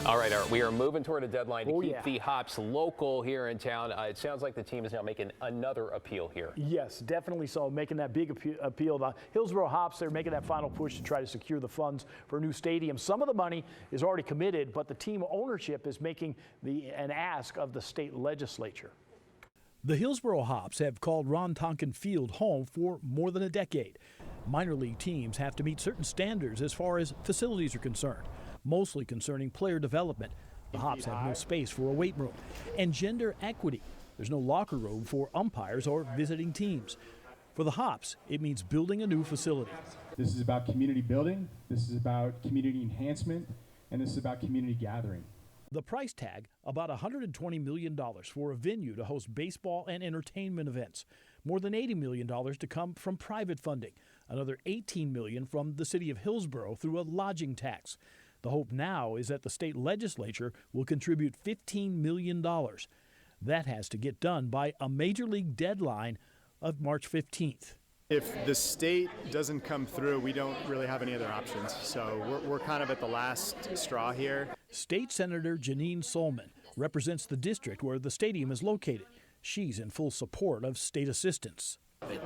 All right, we are moving toward a deadline to keep yeah. the Hops local here in town. It sounds like the team is now making another appeal here. Yes, definitely so. Making that big appeal. The Hillsboro Hops, they're making that final push to try to secure the funds for a new stadium. Some of the money is already committed, but the team ownership is making an ask of the state legislature. The Hillsboro Hops have called Ron Tonkin Field home for more than a decade. Minor league teams have to meet certain standards as far as facilities are concerned, mostly concerning player development. The Hops have no space for a weight room. And gender equity. There's no locker room for umpires or visiting teams. For the Hops, it means building a new facility. This is about community building, this is about community enhancement, and this is about community gathering. The price tag, about $120 million for a venue to host baseball and entertainment events. More than $80 million to come from private funding. Another $18 million from the city of Hillsboro through a lodging tax. The hope now is that the state legislature will contribute $15 million. That has to get done by a major league deadline of March 15th. If the state doesn't come through, we don't really have any other options. So we're kind of at the last straw here. State Senator Janine Solman represents the district where the stadium is located. She's in full support of state assistance.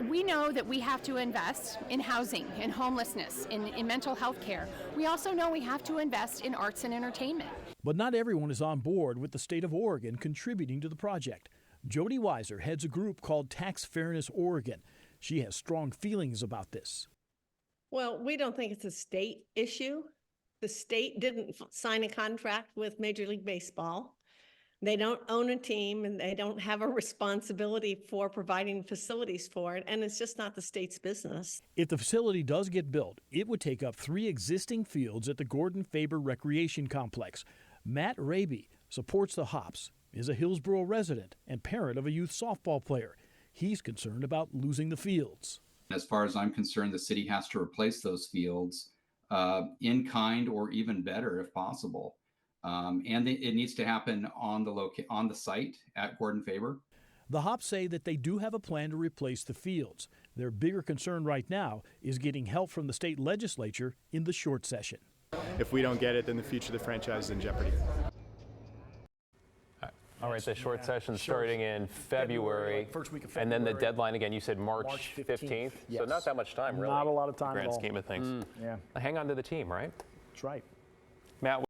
We know that we have to invest in housing, in homelessness, in mental health care. We also know we have to invest in arts and entertainment. But not everyone is on board with the state of Oregon contributing to the project. Jody Weiser heads a group called Tax Fairness Oregon. She has strong feelings about this. Well, we don't think it's a state issue. The state didn't sign a contract with Major League Baseball. They don't own a team and they don't have a responsibility for providing facilities for it. And it's just not the state's business. If the facility does get built, it would take up 3 existing fields at the Gordon Faber Recreation Complex. Matt Raby supports the Hops, is a Hillsboro resident and parent of a youth softball player. He's concerned about losing the fields. As far as I'm concerned, the city has to replace those fields in kind or even better if possible. And it needs to happen on the site at Gordon Faber. The Hops say that they do have a plan to replace the fields. Their bigger concern right now is getting help from the state legislature in the short session. If we don't get it, then the future of the franchise is in jeopardy. All right, the short session starting in February. First week of February. And then the deadline again, you said March 15th? Yes. So not that much time, really. Not a lot of time in the at grand all. scheme of things. Yeah, Hang on to the team, right? that's right. Matt.